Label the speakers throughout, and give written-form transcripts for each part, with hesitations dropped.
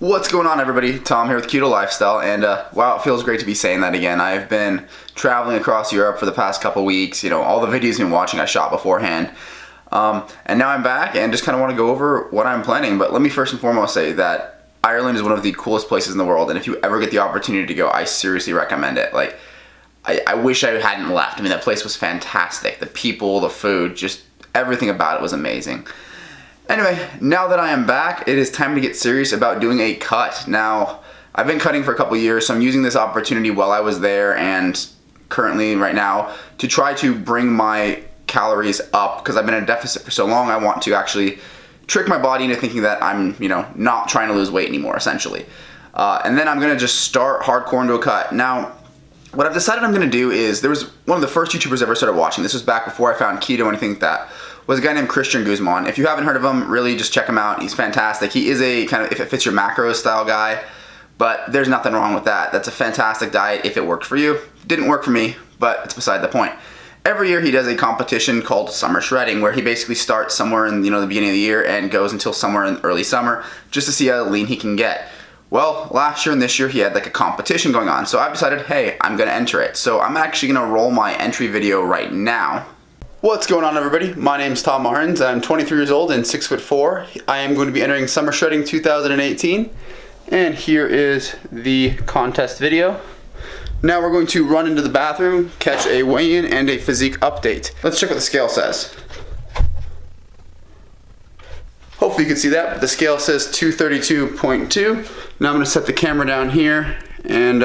Speaker 1: What's going on, everybody? Tom here with Keto Lifestyle, and wow, it feels great to be saying that again. I've been traveling across Europe for the past couple weeks. You know, all the videos you've been watching I shot beforehand. And now I'm back and just kind of want to go over what I'm planning. But let me first and foremost say that Ireland is one of the coolest places in the world, and if you ever get the opportunity to go, I seriously recommend it. Like, I wish I hadn't left. I mean, that place was fantastic. The people, the food, just everything about it was amazing. Anyway, now that I am back, it is time to get serious about doing a cut. Now, I've been cutting for a couple years, so I'm using this opportunity while I was there and currently right now to try to bring my calories up, because I've been in a deficit for so long. I want to actually trick my body into thinking that I'm, not trying to lose weight anymore, essentially. And then I'm going to just start hardcore into a cut. Now, what I've decided I'm going to do is, there was one of the first YouTubers I ever started watching. This was back before I found keto, anything like that. Was a guy named Guzman. If you haven't heard of him, really just check him out. He's fantastic. He is a kind of if it fits your macros style guy, but there's nothing wrong with that. That's a fantastic diet if it worked for you. Didn't work for me, but it's beside the point. Every year he does a competition called Summer Shredding, where he basically starts somewhere in the beginning of the year and goes until somewhere in early summer just to see how lean he can get. Well, last year and this year he had like a competition going on, so I've decided, hey, I'm gonna enter it. So I'm actually gonna roll my entry video right now. What's going on, everybody? My name's Tom Martins. I'm 23 years old and 6'4". I am going to be entering Summer Shredding 2018, and here is the contest video. Now we're going to run into the bathroom, catch a weigh-in and a physique update. Let's check what the scale says. Hopefully you can see that, but the scale says 232.2. Now I'm going to set the camera down here and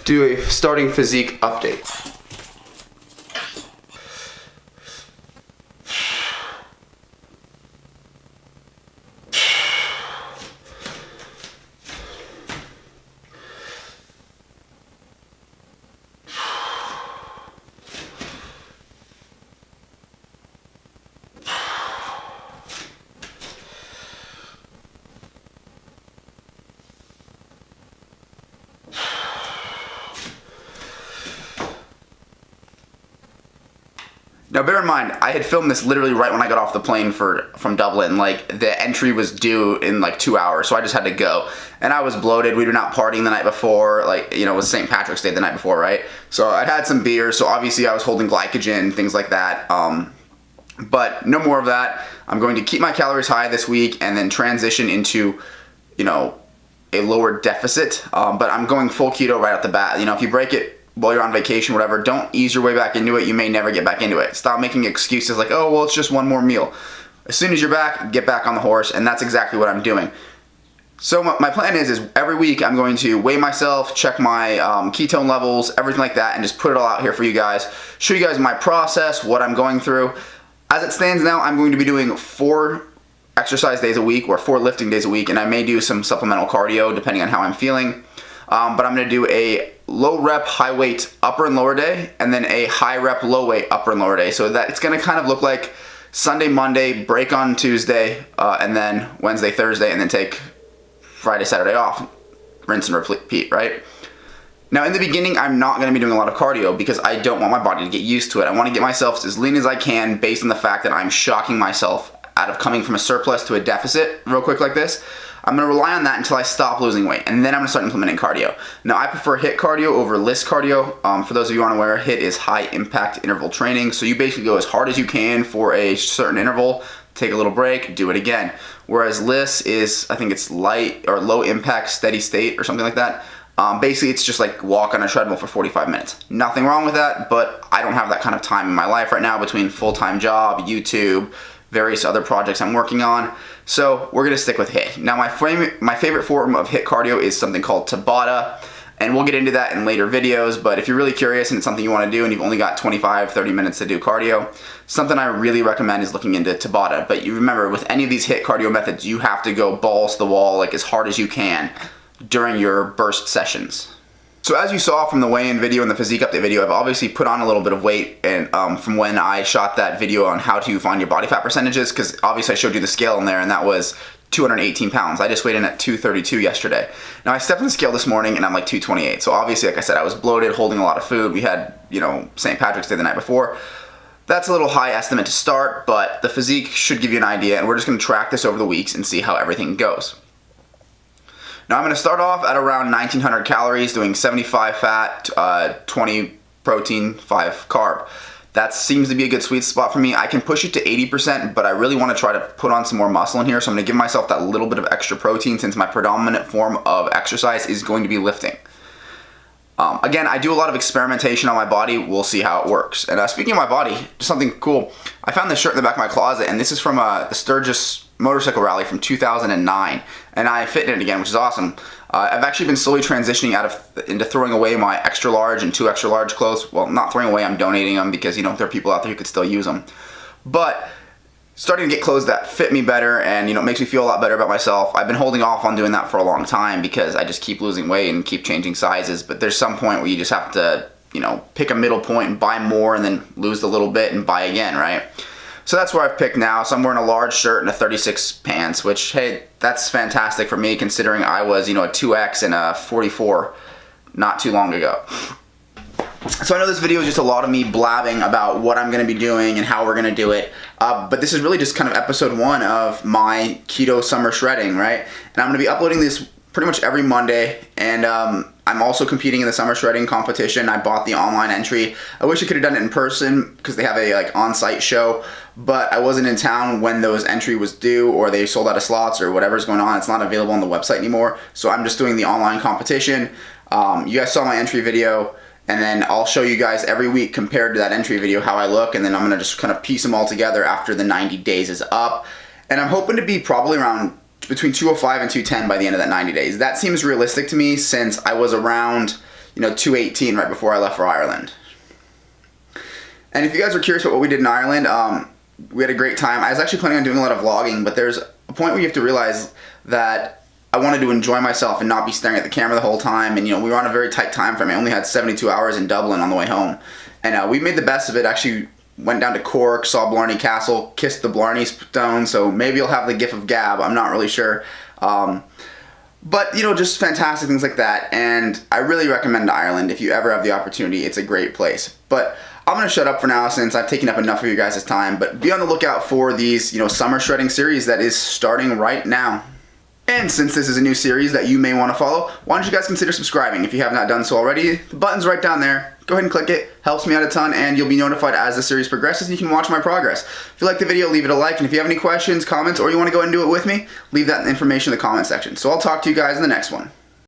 Speaker 1: do a starting physique update. Now bear in mind, I had filmed this literally right when I got off the plane from Dublin. Like, the entry was due in like 2 hours, so I just had to go. And I was bloated. We were not partying the night before. Like, it was St. Patrick's Day the night before, right? So I'd had some beers, so obviously I was holding glycogen, things like that. But no more of that. I'm going to keep my calories high this week and then transition into, a lower deficit. But I'm going full keto right off the bat. If you break it while you're on vacation, whatever, don't ease your way back into it. You may never get back into it. Stop making excuses like, oh, well, it's just one more meal. As soon as you're back, get back on the horse, and that's exactly what I'm doing. So my plan is every week I'm going to weigh myself, check my ketone levels, everything like that, and just put it all out here for you guys. Show you guys my process, what I'm going through. As it stands now, I'm going to be doing 4 exercise days a week or 4 lifting days a week, and I may do some supplemental cardio depending on how I'm feeling. But I'm going to do a low rep, high weight upper and lower day, and then a high rep, low weight upper and lower day. So that it's going to kind of look like Sunday, Monday, break on Tuesday, and then Wednesday, Thursday, and then take Friday, Saturday off. Rinse and repeat, right? Now in the beginning, I'm not going to be doing a lot of cardio because I don't want my body to get used to it. I want to get myself as lean as I can based on the fact that I'm shocking myself out of coming from a surplus to a deficit real quick like this. I'm going to rely on that until I stop losing weight, and then I'm going to start implementing cardio. Now, I prefer HIIT cardio over LIST cardio. For those of you who aren't aware, HIIT is high impact interval training, so you basically go as hard as you can for a certain interval, take a little break, do it again. Whereas LIST is, I think it's light or low impact steady state or something like that. Basically, it's just like walk on a treadmill for 45 minutes. Nothing wrong with that, but I don't have that kind of time in my life right now between full-time job, YouTube, various other projects I'm working on. So we're going to stick with HIIT. Now my favorite form of HIIT cardio is something called Tabata, and we'll get into that in later videos, but if you're really curious and it's something you want to do and you've only got 25-30 minutes to do cardio, something I really recommend is looking into Tabata. But you remember, with any of these HIIT cardio methods, you have to go balls to the wall, like as hard as you can during your burst sessions. So as you saw from the weigh-in video and the physique update video, I've obviously put on a little bit of weight and from when I shot that video on how to find your body fat percentages, because obviously I showed you the scale in there and that was 218 pounds. I just weighed in at 232 yesterday. Now I stepped on the scale this morning and I'm like 228. So obviously, like I said, I was bloated, holding a lot of food. We had, St. Patrick's Day the night before. That's a little high estimate to start, but the physique should give you an idea, and we're just going to track this over the weeks and see how everything goes. Now I'm going to start off at around 1900 calories, doing 75 fat, 20 protein, 5 carb. That seems to be a good sweet spot for me. I can push it to 80%, but I really want to try to put on some more muscle in here, so I'm going to give myself that little bit of extra protein since my predominant form of exercise is going to be lifting. Again, I do a lot of experimentation on my body. We'll see how it works. And speaking of my body, just something cool. I found this shirt in the back of my closet, and this is from the Sturgis motorcycle rally from 2009, and I fit in it again, which is awesome. I've actually been slowly transitioning into throwing away my extra large and 2 extra large clothes. Well, not throwing away, I'm donating them because, you know, there are people out there who could still use them. But starting to get clothes that fit me better and, you know, makes me feel a lot better about myself. I've been holding off on doing that for a long time because I just keep losing weight and keep changing sizes. But there's some point where you just have to, you know, pick a middle point and buy more and then lose a little bit and buy again, right? So that's where I've picked now. So I'm wearing a large shirt and a 36 pants, which, hey, that's fantastic for me considering I was, you know, a 2X and a 44 not too long ago. So I know this video is just a lot of me blabbing about what I'm going to be doing and how we're going to do it, but this is really just kind of episode 1 of my keto summer shredding, right? And I'm going to be uploading this pretty much every Monday, and I'm also competing in the summer shredding competition. I bought the online entry. I wish I could have done it in person because they have a like on-site show, but I wasn't in town when those entry was due, or they sold out of slots or whatever's going on. It's not available on the website anymore, so I'm just doing the online competition. You guys saw my entry video, and then I'll show you guys every week compared to that entry video how I look, and then I'm going to just kind of piece them all together after the 90 days is up. And I'm hoping to be probably around between 205 and 210 by the end of that 90 days. That seems realistic to me since I was around, you know, 218 right before I left for Ireland. And if you guys are curious about what we did in Ireland, we had a great time. I was actually planning on doing a lot of vlogging, but there's a point where you have to realize that I wanted to enjoy myself and not be staring at the camera the whole time. And, you know, we were on a very tight time frame. I only had 72 hours in Dublin on the way home. And we made the best of it. Actually went down to Cork, saw Blarney Castle, kissed the Blarney Stone. So maybe you'll have the gift of gab. I'm not really sure. But, you know, just fantastic things like that. And I really recommend Ireland if you ever have the opportunity. It's a great place. But I'm going to shut up for now since I've taken up enough of you guys' time. But be on the lookout for these, you know, summer shredding series that is starting right now. And since this is a new series that you may want to follow, why don't you guys consider subscribing if you have not done so already. The button's right down there. Go ahead and click it. Helps me out a ton, and you'll be notified as the series progresses, and you can watch my progress. If you like the video, leave it a like, and if you have any questions, comments, or you want to go ahead and do it with me, leave that information in the comment section. So I'll talk to you guys in the next one.